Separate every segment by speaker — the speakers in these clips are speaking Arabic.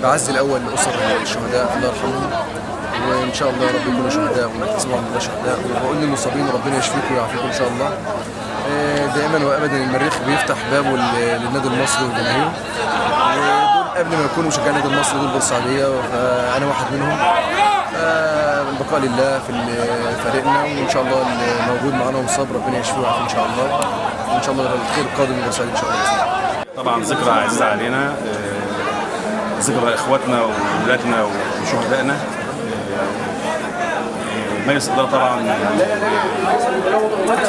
Speaker 1: بعزي الاول لاسر الشهداء الله يرحمهم، وان شاء الله رب يكونوا شهداء ونحتسبهم من الله شهداء، وبقول للمصابين ربنا يشفيكم ويعافيكم ان شاء الله. دائما وابدا المريخ بيفتح بابه للنادي المصري وجماهيره، ودول قبل ما يكونوا مشجعين النادي المصري دول بورسعيديه، فانا واحد منهم. البقاء لله في فريقنا، وان شاء الله اللي موجود معانا ومصاب ربنا يشفيه ويعافيه ان شاء الله، وان شاء الله الخير القادم لبورسعيد ان شاء الله.
Speaker 2: طبعا ذكرى عزيزه علينا، ذكرى اخواتنا وولادنا وشهدائنا. مجلس الاداره طبعا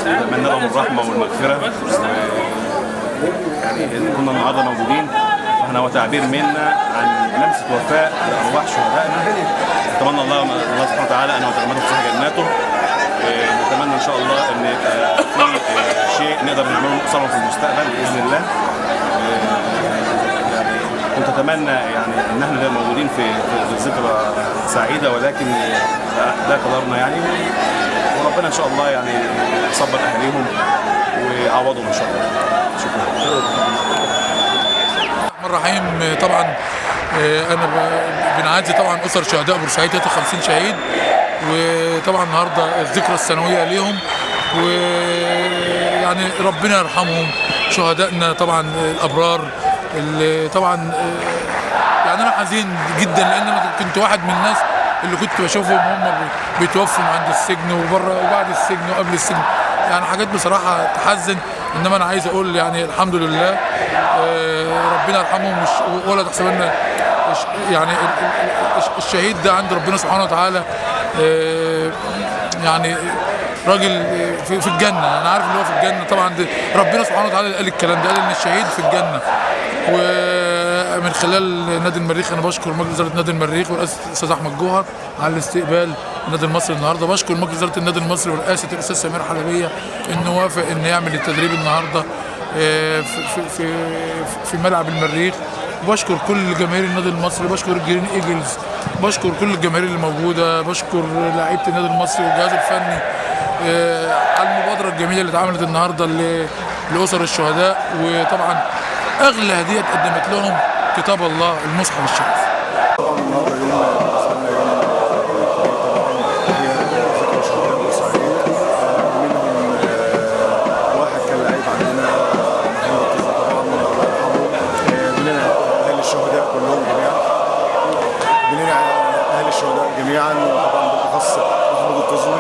Speaker 2: نتمنى لهم الرحمه والمغفره. يعني كنا النهارده موجودين، فاحنا هو تعبير منا عن لمسه وفاء لارواح شهدائنا. نتمنى الله سبحانه وتعالى ان يتغمده في صحيح جناته. نتمنى ان شاء الله ان في شيء نقدر نعمله لاسرهم في المستقبل باذن الله. كنت اتمنى يعني ان احنا موجودين في ذكرى سعيده، ولكن ده قدرنا يعني، وربنا ان شاء الله يعني يصبر اهاليهم ويعوضهم ان شاء الله. شكرا.
Speaker 3: الرحمن الرحيم. طبعا انا بنعزي طبعا اسر شهداء بورسعيد 53 شهيد، وطبعا النهارده الذكرى السنويه ليهم، ويعني ربنا يرحمهم شهدائنا طبعا الابرار. اللي طبعا يعني انا حزين جدا، لان انا كنت واحد من الناس اللي كنت بشوفهم هم بيتوفوا عند السجن وبره وبعد السجن وقبل السجن، يعني حاجات بصراحه تحزن. انما انا عايز اقول يعني الحمد لله ربنا يرحمهم، ولا تحسبن يعني الشهيد ده عند ربنا سبحانه وتعالى يعني راجل في الجنه. انا عارف ان هو في الجنه طبعا، ربنا سبحانه وتعالى قال الكلام ده، قال ان الشهيد في الجنه. ومن خلال نادي المريخ انا بشكر مجلس اداره نادي المريخ ورئاسه الاستاذ احمد جوهر على الاستقبال النادي المصري النهارده. بشكر مجلس اداره النادي المصري ورئاسه الاستاذ سمير حلبيه انه وافق ان يعمل التدريب النهارده في ملعب المريخ. وبشكر كل جماهير النادي المصري، بشكر الجرين ايجلز، بشكر كل الجماهير اللي موجوده، بشكر لعيبه النادي المصري والجهاز الفني على المبادره الجميله اللي اتعملت النهارده لاسر الشهداء. وطبعا اغلى هديه اتقدمت لهم كتاب الله المصحف الشريف.
Speaker 1: طبعا النهارده يوم بالنسبه لنا يوم هي ذكرى شهداء بورسعيد. منهم واحد كان لعيب عندنا محمود الطفل طبعا الله يرحمه. مننا اهل الشهداء كلهم جميعا، مننا اهل الشهداء جميعا، وطبعا بالاخص محمود الطفل